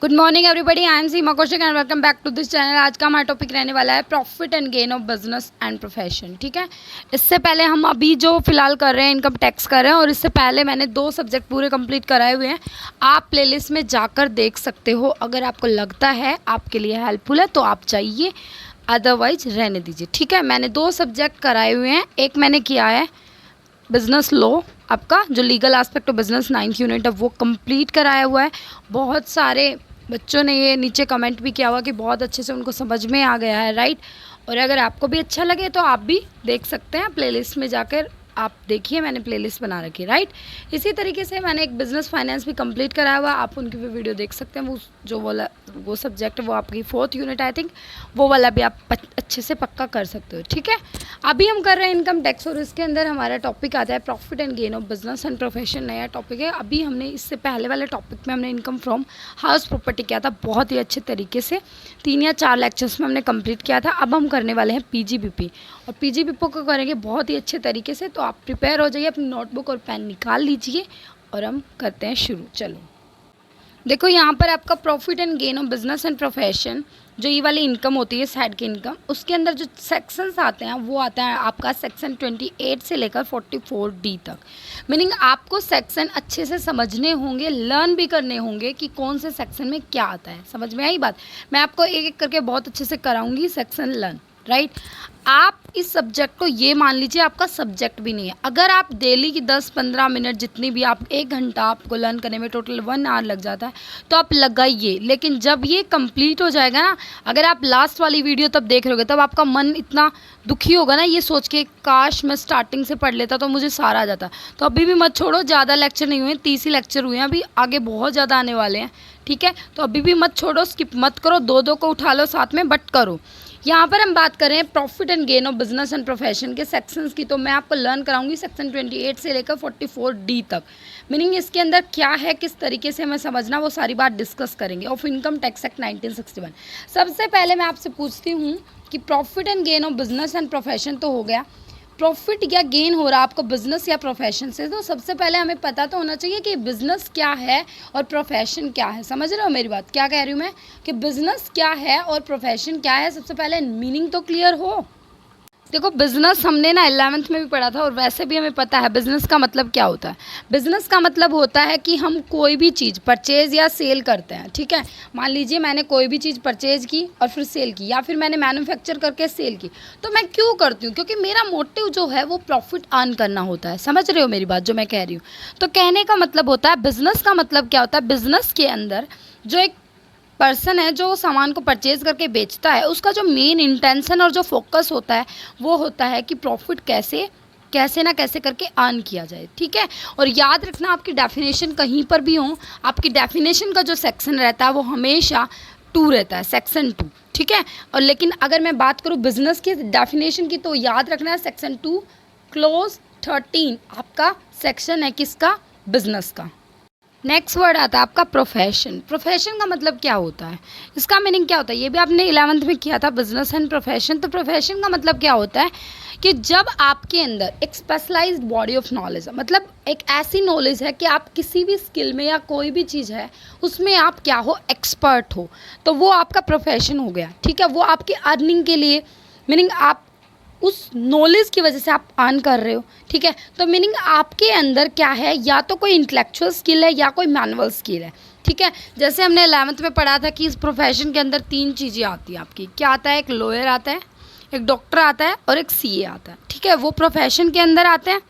Good morning everybody, I am Seema Kaushik and welcome back to this channel. आज का हमारा topic रहने वाला है profit and gain of business and profession. ठीक है, इससे पहले हम अभी जो फिलहाल कर रहे हैं इनकम टैक्स कर रहे हैं, और इससे पहले मैंने 2 सब्जेक्ट पूरे कंप्लीट कराए हुए हैं। आप प्लेलिस्ट में जाकर देख सकते हो। अगर आपको लगता है आपके लिए हेल्पफुल है तो आप चाहिए, अदरवाइज रहने दीजिए। ठीक है, मैंने 2 सब्जेक्ट कराए हुए हैं। एक मैंने किया है बिजनेस लॉ, आपका जो legal aspect of business 9th unit है वो कंप्लीट कराया हुआ है। बहुत सारे बच्चों ने ये नीचे कमेंट भी किया हुआ कि बहुत अच्छे से उनको समझ में आ गया है, राइट। और अगर आपको भी अच्छा लगे तो आप भी देख सकते हैं, प्लेलिस्ट में जाकर आप देखिए, मैंने प्लेलिस्ट बना रखी है, राइट। इसी तरीके से मैंने एक बिजनेस फाइनेंस भी कंप्लीट कराया हुआ, आप उनकी भी वीडियो देख सकते हैं। वो जो वाला वो सब्जेक्ट है वो आपकी 4th यूनिट आई थिंक, वो वाला भी आप अच्छे से पक्का कर सकते हो। ठीक है, अभी हम कर रहे हैं इनकम टैक्स, और इसके अंदर हमारा टॉपिक आता है profit and gain of business and profession. नया टॉपिक है। अभी हमने इससे पहले वाले टॉपिक में हमने इनकम फ्रॉम हाउस प्रॉपर्टी किया था, बहुत ही अच्छे तरीके से 3 या 4 लेक्चर्स में हमने कंप्लीट किया था। अब हम करने वाले हैं पीजीबीपी, और पीजीबीपी को करेंगे बहुत ही अच्छे तरीके से। तो आप प्रिपेयर हो जाइए, अपनी नोटबुक और पेन निकाल लीजिए और हम करते हैं शुरू। चलो देखो, यहाँ पर आपका profit and gain of business and profession, जो ये वाली इनकम होती है साइड की इनकम, उसके अंदर जो सेक्शंस आते हैं वो आता है आपका सेक्शन 28 से लेकर 44D तक। मीनिंग आपको सेक्शन अच्छे से समझने होंगे, लर्न भी करने होंगे कि कौन से सेक्शन में क्या आता है। समझ में आई बात? मैं आपको एक एक करके बहुत अच्छे से कराऊंगी सेक्शन लर्न, राइट। आप इस सब्जेक्ट को ये मान लीजिए आपका सब्जेक्ट भी नहीं है। अगर आप डेली की 10-15 मिनट, जितनी भी आप 1 घंटा आपको लर्न करने में टोटल 1 आवर लग जाता है, तो आप लगाइए। लेकिन जब ये कंप्लीट हो जाएगा ना, अगर आप लास्ट वाली वीडियो तब देख रहे होगे, तब आपका मन इतना दुखी होगा ना, ये सोच के काश मैं स्टार्टिंग से पढ़ लेता तो मुझे सारा आ जाता। तो अभी भी मत छोड़ो, ज़्यादा लेक्चर नहीं हुए, 30 ही लेक्चर हुए हैं, अभी आगे बहुत ज़्यादा आने वाले हैं। ठीक है, तो अभी भी मत छोड़ो, स्किप मत करो, 2-2 को उठा लो साथ में, बट करो। यहाँ पर हम बात कर रहे हैं profit and gain of business and profession के सेक्शंस की। तो मैं आपको लर्न कराऊंगी सेक्शन 28 से लेकर 44D तक। मीनिंग इसके अंदर क्या है, किस तरीके से हमें समझना, वो सारी बात डिस्कस करेंगे। Of income tax act 1961। सबसे पहले मैं आपसे पूछती हूँ कि profit and gain of business and profession तो हो गया, प्रॉफिट या गेन हो रहा है आपको बिजनेस या प्रोफेशन से। तो सबसे पहले हमें पता तो होना चाहिए कि बिजनेस क्या है और प्रोफेशन क्या है। समझ रहे हो मेरी बात? क्या कह रही हूँ मैं, कि बिजनेस क्या है और प्रोफेशन क्या है। सबसे पहले मीनिंग तो क्लियर हो। देखो, बिजनेस हमने ना 11th में भी पढ़ा था, और वैसे भी हमें पता है बिजनेस का मतलब क्या होता है। बिजनेस का मतलब होता है कि हम कोई भी चीज़ परचेज या सेल करते हैं। ठीक है, मान लीजिए मैंने कोई भी चीज़ परचेज की और फिर सेल की, या फिर मैंने मैन्युफैक्चर करके सेल की। तो मैं क्यों करती हूँ? क्योंकि मेरा मोटिव जो है वो प्रॉफिट अर्न करना होता है। समझ रहे हो मेरी बात जो मैं कह रही हूँ? तो कहने का मतलब होता है, बिजनेस का मतलब क्या होता है, बिजनेस के अंदर जो एक पर्सन है जो सामान को परचेज करके बेचता है, उसका जो मेन इंटेंशन और जो फोकस होता है वो होता है कि प्रॉफिट कैसे कैसे ना कैसे करके अर्न किया जाए। ठीक है, और याद रखना, आपकी डेफिनेशन कहीं पर भी हो, आपकी डेफिनेशन का जो सेक्शन रहता है वो हमेशा 2 रहता है, सेक्शन 2। ठीक है, और लेकिन अगर मैं बात करूँ बिजनेस की डेफिनेशन की, तो याद रखना है सेक्शन 2 क्लोज 13 आपका सेक्शन है किसका? बिजनेस का। नेक्स्ट वर्ड आता है आपका प्रोफेशन। प्रोफेशन का मतलब क्या होता है, इसका मीनिंग क्या होता है, ये भी आपने 11th में किया था, बिजनेस एंड प्रोफेशन। तो प्रोफेशन का मतलब क्या होता है कि जब आपके अंदर एक स्पेशलाइज्ड बॉडी ऑफ नॉलेज है, मतलब एक ऐसी नॉलेज है कि आप किसी भी स्किल में या कोई भी चीज़ है उसमें आप क्या हो, एक्सपर्ट हो, तो वो आपका प्रोफेशन हो गया। ठीक है, वो आपकी अर्निंग के लिए, मीनिंग आप उस नॉलेज की वजह से आप अर्न कर रहे हो। ठीक है, तो मीनिंग आपके अंदर क्या है, या तो कोई इंटेलेक्चुअल स्किल है या कोई मैनुअल स्किल है। ठीक है, जैसे हमने 11th में पढ़ा था कि इस प्रोफेशन के अंदर 3 चीज़ें आती हैं आपकी। क्या आता है? एक लॉयर आता है, एक डॉक्टर आता है, और एक सीए आता है। ठीक है, वो प्रोफेशन के अंदर आते हैं।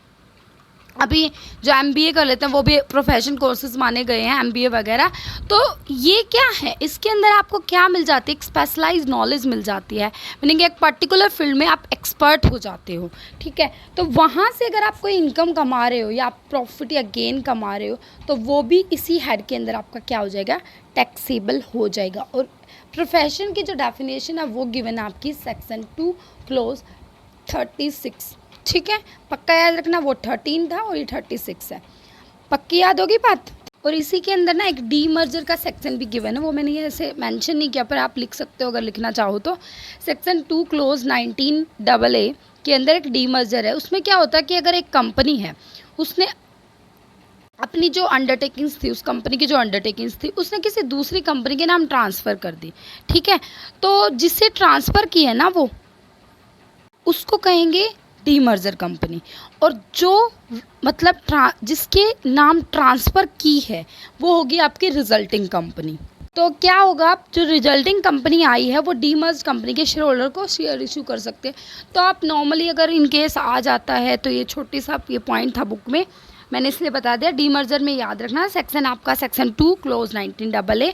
अभी जो MBA कर लेते हैं वो भी प्रोफेशन कोर्सेज माने गए हैं, MBA वगैरह। तो ये क्या है, इसके अंदर आपको क्या मिल जाती है, एक स्पेशलाइज्ड नॉलेज मिल जाती है। मीनिंग एक पर्टिकुलर फील्ड में आप एक्सपर्ट हो जाते हो। ठीक है, तो वहाँ से अगर आप कोई इनकम कमा रहे हो या आप प्रॉफिट या गेन कमा रहे हो, तो वो भी इसी हेड के अंदर आपका क्या हो जाएगा, टैक्सेबल हो जाएगा। और प्रोफेशन की जो डेफिनेशन है वो गिवन है आपकी सेक्शन 2 क्लोज 36। ठीक है, पक्का याद रखना, वो 13 था और ये 36 है। पक्की याद होगी बात? और इसी के अंदर ना एक डी मर्जर का सेक्शन भी गिवन है, वो मैंने ये ऐसे मेंशन नहीं किया, पर आप लिख सकते हो अगर लिखना चाहो तो। सेक्शन 2 क्लोज 19AA के अंदर एक डी मर्जर है। उसमें क्या होता है कि अगर एक कंपनी है, उसने अपनी जो अंडरटेकिंग्स थी, उस कंपनी की जो अंडरटेकिंग्स थी, उसने किसी दूसरी कंपनी के नाम ट्रांसफ़र कर दी, ठीक है। तो जिससे ट्रांसफ़र की है ना, वो उसको कहेंगे डीमर्जर कंपनी। और जो मतलब जिसके नाम ट्रांसफ़र की है, वो होगी आपकी रिजल्टिंग कंपनी। तो क्या होगा, जो रिजल्टिंग कंपनी आई है वो डीमर्ज कंपनी के शेयर होल्डर को शेयर इशू कर सकते हैं। तो आप नॉर्मली अगर इन केस आ जाता है, तो ये छोटी सा ये पॉइंट था बुक में, मैंने इसलिए बता दिया। डीमर्जर में याद रखना सेक्शन आपका सेक्शन 2 क्लोज 19AA।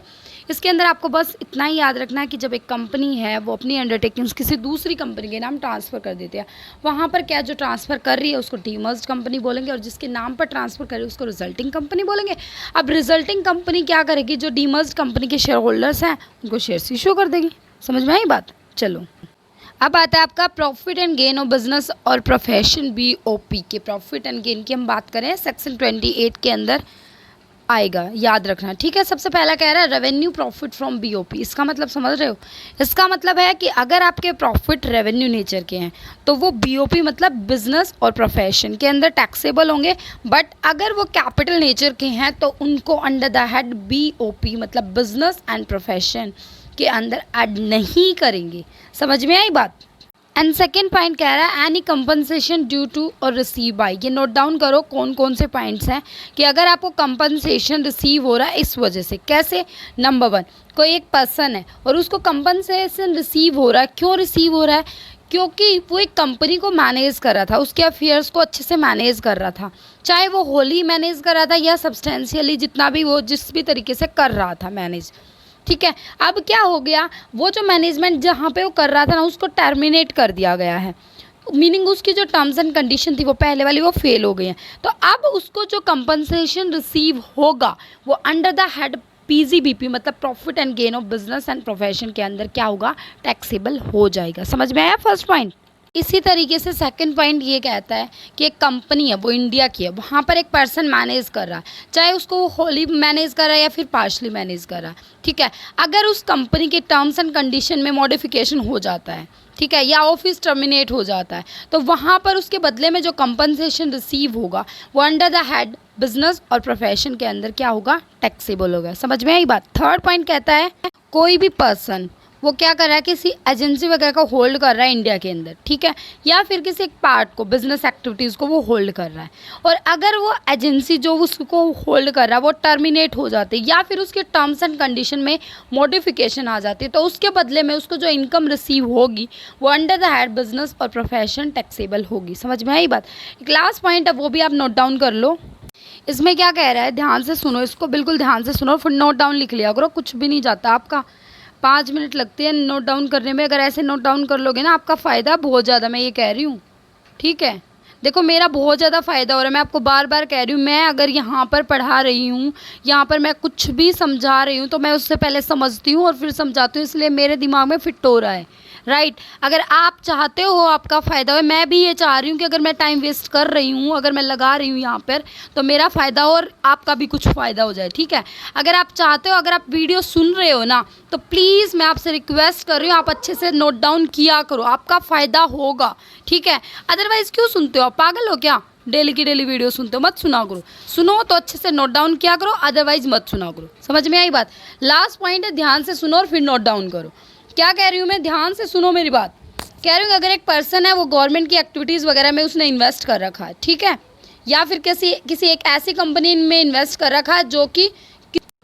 इसके अंदर आपको बस इतना ही याद रखना है कि जब एक कंपनी है वो अपनी अंडरटेकिंग्स किसी दूसरी कंपनी के नाम ट्रांसफ़र कर देते हैं, वहाँ पर क्या जो ट्रांसफ़र कर रही है उसको डीमर्ज्ड कंपनी बोलेंगे, और जिसके नाम पर ट्रांसफ़र कर रही है उसको रिजल्टिंग कंपनी बोलेंगे। अब रिजल्टिंग कंपनी क्या करेगी, जो डीमर्ज्ड कंपनी के शेयर होल्डर्स हैं उनको शेयर्स इशू कर देगी। समझ में आई बात? चलो, अब आता है आपका profit and gain of business और प्रोफेशन, BOP के प्रॉफिट एंड गेन की हम बात करें, सेक्शन 28 के अंदर आएगा, याद रखना, ठीक है। सबसे पहला कह रहा है रेवेन्यू प्रॉफिट फ्रॉम BOP। इसका मतलब समझ रहे हो? इसका मतलब है कि अगर आपके प्रॉफिट रेवेन्यू नेचर के हैं तो वो BOP मतलब बिजनेस और प्रोफेशन के अंदर टैक्सेबल होंगे, बट अगर वो कैपिटल नेचर के हैं तो उनको अंडर द हेड BOP मतलब बिजनेस एंड प्रोफेशन के अंदर ऐड नहीं करेंगे। समझ में आई बात? एंड सेकेंड पॉइंट कह रहा है एनी कंपनसेशन ड्यू टू और रिसीव बाय। ये नोट डाउन करो कौन कौन से पॉइंट्स हैं कि अगर आपको कंपनसेशन रिसीव हो रहा है इस वजह से। कैसे? नंबर 1, कोई एक पर्सन है और उसको कंपनसेशन रिसीव हो रहा है। क्यों रिसीव हो रहा है? क्योंकि वो एक कंपनी को मैनेज कर रहा था, उसके अफेयर्स को अच्छे से मैनेज कर रहा था, चाहे वो होली मैनेज कर रहा था या सब्सटेंशियली जितना भी वो जिस भी तरीके से कर रहा था मैनेज, ठीक है। अब क्या हो गया, वो जो मैनेजमेंट जहाँ पे वो कर रहा था ना उसको टर्मिनेट कर दिया गया है, मीनिंग उसकी जो टर्म्स एंड कंडीशन थी वो पहले वाली वो फेल हो गई हैं। तो अब उसको जो कंपनसेशन रिसीव होगा वो अंडर द हेड PGBP मतलब profit and gain of business and profession के अंदर क्या होगा, टैक्सेबल हो जाएगा। समझ में आया फर्स्ट पॉइंट? इसी तरीके से सेकंड पॉइंट ये कहता है कि एक कंपनी है वो इंडिया की है, वहाँ पर एक पर्सन मैनेज कर रहा है, चाहे उसको वो होली मैनेज कर रहा है या फिर पार्शली मैनेज कर रहा है, ठीक है। अगर उस कंपनी के टर्म्स एंड कंडीशन में मॉडिफिकेशन हो जाता है, ठीक है, या ऑफिस टर्मिनेट हो जाता है, तो वहाँ पर उसके बदले में जो कंपनसेशन रिसीव होगा वो अंडर द हेड बिजनेस और प्रोफेशन के अंदर क्या होगा, टैक्सेबल होगा। समझ में आई बात? थर्ड पॉइंट कहता है कोई भी पर्सन वो क्या कर रहा है, किसी एजेंसी वगैरह को होल्ड कर रहा है इंडिया के अंदर, ठीक है, या फिर किसी एक पार्ट को बिजनेस एक्टिविटीज़ को वो होल्ड कर रहा है, और अगर वो एजेंसी जो उसको होल्ड कर रहा है वो टर्मिनेट हो जाती है या फिर उसके टर्म्स एंड कंडीशन में मॉडिफिकेशन आ जाती है, तो उसके बदले में उसको जो इनकम रिसीव होगी वो अंडर द हेड बिजनेस और प्रोफेशन टैक्सेबल होगी। समझ में आई बात? एक लास्ट पॉइंट है वो भी आप नोट डाउन कर लो। इसमें क्या कह रहा है, ध्यान से सुनो, इसको बिल्कुल ध्यान से सुनो, फिर नोट डाउन लिख लिया करो, कुछ भी नहीं जाता आपका। 5 मिनट लगते हैं नोट डाउन करने में, अगर ऐसे नोट डाउन कर लोगे ना आपका फ़ायदा बहुत ज़्यादा, मैं ये कह रही हूँ, ठीक है। देखो मेरा बहुत ज़्यादा फ़ायदा हो रहा है, मैं आपको बार बार कह रही हूँ, मैं अगर यहाँ पर पढ़ा रही हूँ, यहाँ पर मैं कुछ भी समझा रही हूँ तो मैं उससे पहले समझती हूँ और फिर समझाती हूँ, इसलिए मेरे दिमाग में फिट हो रहा है, राइट। अगर आप चाहते हो आपका फ़ायदा हो, मैं भी ये चाह रही हूँ कि अगर मैं टाइम वेस्ट कर रही हूँ, अगर मैं लगा रही हूँ यहाँ पर, तो मेरा फ़ायदा हो और आपका भी कुछ फ़ायदा हो जाए, ठीक है। अगर आप चाहते हो, अगर आप वीडियो सुन रहे हो ना, तो प्लीज़ मैं आपसे रिक्वेस्ट कर रही हूँ आप अच्छे से नोट डाउन किया करो, आपका फ़ायदा होगा, ठीक है। अदरवाइज़ क्यों सुनते हो आप, पागल हो क्या? डेली की डेली वीडियो सुनते हो, मत सुना करो। सुनो तो अच्छे से नोट डाउन किया करो, अदरवाइज मत सुना करो। समझ में आई बात? लास्ट पॉइंट है, ध्यान से सुनो और फिर नोट डाउन करो। क्या कह रही हूँ मैं, ध्यान से सुनो मेरी बात। कह रही हूँ अगर एक पर्सन है वो गवर्नमेंट की एक्टिविटीज़ वगैरह में उसने इन्वेस्ट कर रखा है, ठीक है, या फिर किसी एक ऐसी कंपनी में इन्वेस्ट कर रखा है जो कि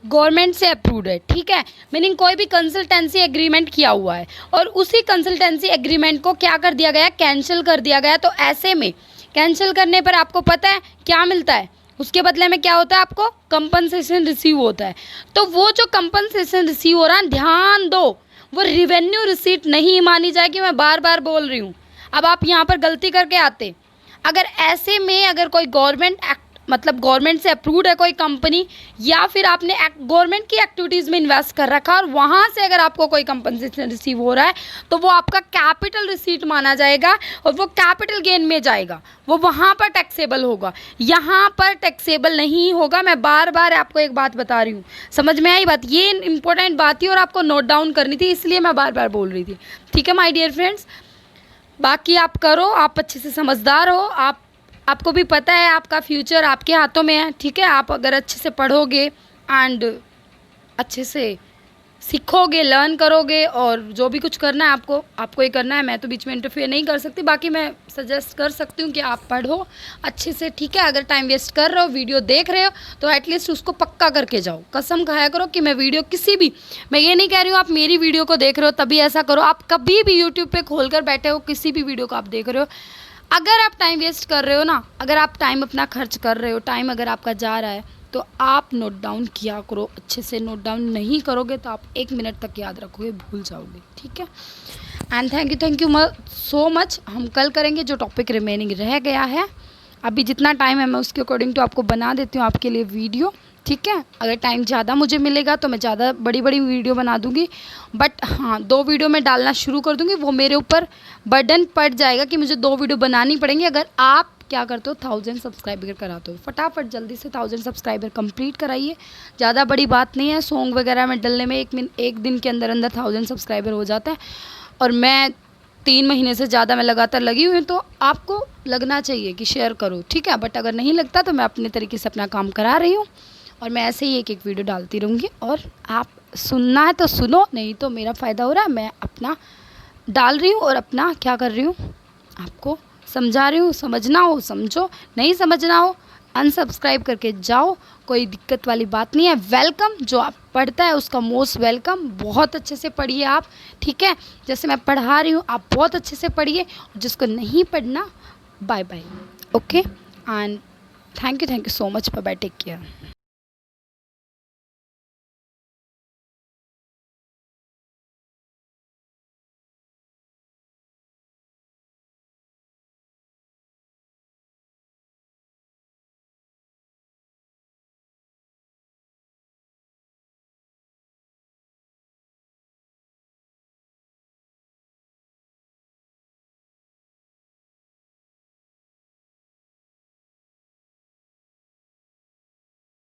गवर्नमेंट से अप्रूव्ड है, ठीक है, मीनिंग कोई भी कंसल्टेंसी एग्रीमेंट किया हुआ है और उसी कंसल्टेंसी एग्रीमेंट को क्या कर दिया गया, कैंसिल कर दिया गया। तो ऐसे में कैंसिल करने पर आपको पता है क्या मिलता है, उसके बदले में क्या होता है, आपको कंपनसेशन रिसीव होता है। तो वो जो कंपनसेशन रिसीव हो रहा है, ध्यान दो, वो रिवेन्यू रिसीट नहीं मानी जाएगी, मैं बार बार बोल रही हूँ। अब आप यहाँ पर गलती करके आते, अगर ऐसे में अगर कोई गवर्नमेंट एक्ट मतलब गवर्नमेंट से अप्रूव्ड है कोई कंपनी, या फिर आपने गवर्नमेंट की एक्टिविटीज़ में इन्वेस्ट कर रखा और वहाँ से अगर आपको कोई कंपनसेशन रिसीव हो रहा है, तो वो आपका कैपिटल रिसीट माना जाएगा और वो कैपिटल गेन में जाएगा, वो वहाँ पर टैक्सेबल होगा, यहाँ पर टैक्सेबल नहीं होगा। मैं बार बार आपको एक बात बता रही हूँ, समझ में आई बात? ये इंपॉर्टेंट बात थी और आपको नोट डाउन करनी थी, इसलिए मैं बार बार बोल रही थी, ठीक है माय डियर फ्रेंड्स। बाकी आप करो, आप अच्छे से समझदार हो, आप आपको भी पता है आपका फ्यूचर आपके हाथों में है, ठीक है। आप अगर अच्छे से पढ़ोगे एंड अच्छे से सीखोगे, लर्न करोगे और जो भी कुछ करना है आपको ही करना है। मैं तो बीच में इंटरफेयर नहीं कर सकती, बाकी मैं सजेस्ट कर सकती हूँ कि आप पढ़ो अच्छे से, ठीक है। अगर टाइम वेस्ट कर रहे हो, वीडियो देख रहे हो, तो एटलीस्ट उसको पक्का करके जाओ। कसम खाया करो कि मैं वीडियो किसी भी, मैं ये नहीं कह रही हूँ आप मेरी वीडियो को देख रहे हो तभी ऐसा करो। आप कभी भी यूट्यूब पर खोल कर बैठे हो, किसी भी वीडियो को आप देख रहे हो, अगर आप टाइम वेस्ट कर रहे हो ना, अगर आप टाइम अपना खर्च कर रहे हो, टाइम अगर आपका जा रहा है, तो आप नोट डाउन किया करो। अच्छे से नोट डाउन नहीं करोगे तो आप 1 मिनट तक याद रखोगे, भूल जाओगे, ठीक है। And thank you so much. हम कल करेंगे जो टॉपिक रिमेनिंग रह गया है। अभी जितना टाइम है मैं उसके अकॉर्डिंग तो आपको बना देती हूँ आपके लिए वीडियो, ठीक है। अगर टाइम ज़्यादा मुझे मिलेगा तो मैं ज़्यादा बड़ी बड़ी वीडियो बना दूँगी, बट हाँ 2 वीडियो मैं डालना शुरू कर दूँगी। वो मेरे ऊपर बर्डन पड़ जाएगा कि मुझे 2 वीडियो बनानी पड़ेंगी। अगर आप क्या करते हो 1000 सब्सक्राइबर कराते हो, फटाफट जल्दी से 1000 सब्सक्राइबर कंप्लीट कराइए। ज़्यादा बड़ी बात नहीं है, सॉन्ग वगैरह में डलने में 1 दिन के अंदर अंदर 1000 सब्सक्राइबर हो जाता है। और मैं 3 महीने से ज़्यादा मैं लगातार लगी हुई हूँ, तो आपको लगना चाहिए कि शेयर करो, ठीक है। बट अगर नहीं लगता तो मैं अपने तरीके से अपना काम करा रही हूँ और मैं ऐसे ही एक वीडियो डालती रहूँगी। और आप सुनना है तो सुनो, नहीं तो मेरा फ़ायदा हो रहा है, मैं अपना डाल रही हूँ और अपना क्या कर रही हूँ, आपको समझा रही हूँ। समझना हो समझो, नहीं समझना हो अनसब्सक्राइब करके जाओ, कोई दिक्कत वाली बात नहीं है। वेलकम, जो आप पढ़ता है उसका मोस्ट वेलकम। बहुत अच्छे से पढ़िए आप, ठीक है। जैसे मैं पढ़ा रही हूँ आप बहुत अच्छे से पढ़िए, जिसको नहीं पढ़ना bye bye, okay. And thank you so much, bye bye, take care.